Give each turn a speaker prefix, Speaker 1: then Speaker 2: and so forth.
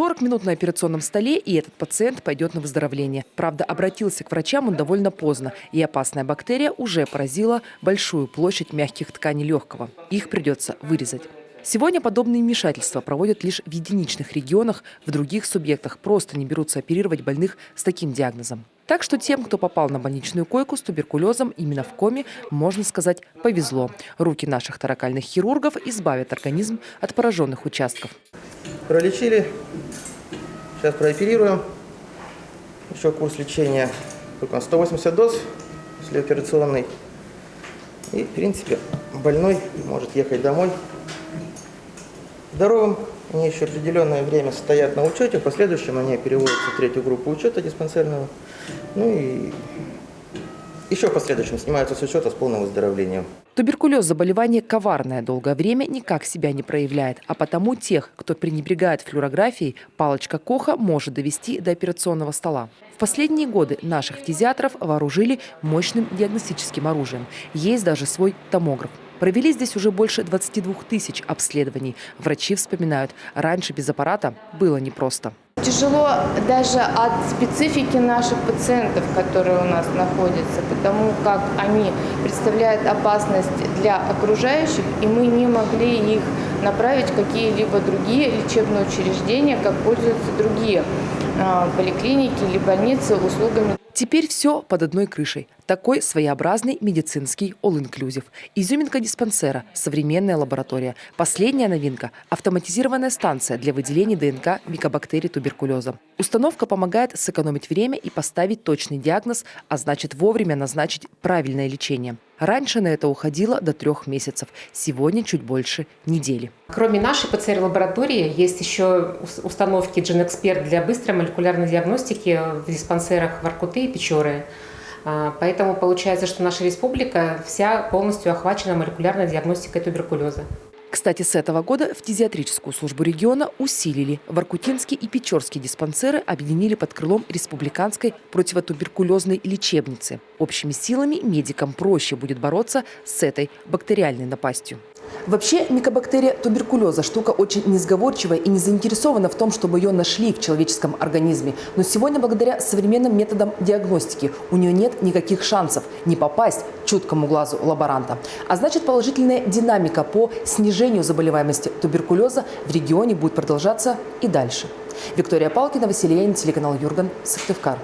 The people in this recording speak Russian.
Speaker 1: 40 минут на операционном столе, и этот пациент пойдет на выздоровление. Правда, обратился к врачам он довольно поздно, и опасная бактерия уже поразила большую площадь мягких тканей легкого. Их придется вырезать. Сегодня подобные вмешательства проводят лишь в единичных регионах, в других субъектах просто не берутся оперировать больных с таким диагнозом. Так что тем, кто попал на больничную койку с туберкулезом именно в коме, можно сказать, повезло. Руки наших торакальных хирургов избавят организм от пораженных участков.
Speaker 2: Пролечили, сейчас прооперируем. Еще курс лечения, 180 доз послеоперационный. И, в принципе, больной может ехать домой здоровым. Они еще определенное время стоят на учете, в последующем они переводятся в третью группу учета диспансерного. Ну и еще в последующем снимаются с учета с полным выздоровлением.
Speaker 1: Туберкулез – заболевание коварное, долгое время никак себя не проявляет. А потому тех, кто пренебрегает флюорографией, палочка Коха может довести до операционного стола. В последние годы наших фтизиатров вооружили мощным диагностическим оружием. Есть даже свой томограф. Провели здесь уже больше 22 тысяч обследований. Врачи вспоминают, раньше без аппарата было непросто.
Speaker 3: Тяжело даже от специфики наших пациентов, которые у нас находятся, потому как они представляют опасность для окружающих, и мы не могли их направить в какие-либо другие лечебные учреждения, как пользуются другие поликлиники или больницы услугами.
Speaker 1: Теперь все под одной крышей. Такой своеобразный медицинский all-inclusive. Изюминка диспансера – современная лаборатория. Последняя новинка – автоматизированная станция для выделения ДНК микобактерий туберкулеза. Установка помогает сэкономить время и поставить точный диагноз, а значит вовремя назначить правильное лечение. Раньше на это уходило до 3 месяцев, сегодня чуть больше недели.
Speaker 4: Кроме нашей ПЦР-лаборатории, есть еще установки GenExpert для быстрой молекулярной диагностики в диспансерах Воркуты и Печоры. Поэтому получается, что наша республика вся полностью охвачена молекулярной диагностикой туберкулеза.
Speaker 1: Кстати, с этого года фтизиатрическую службу региона усилили. Воркутинские и Печорские диспансеры объединили под крылом республиканской противотуберкулезной лечебницы. Общими силами медикам проще будет бороться с этой бактериальной напастью. Вообще, микобактерия туберкулеза – штука очень несговорчивая и не заинтересована в том, чтобы ее нашли в человеческом организме. Но сегодня, благодаря современным методам диагностики, у нее нет никаких шансов не попасть чуткому глазу лаборанта. А значит, положительная динамика по снижению заболеваемости туберкулеза в регионе будет продолжаться и дальше. Виктория Палкина, Василий Янин, телеканал Юрган, Сыктывкар.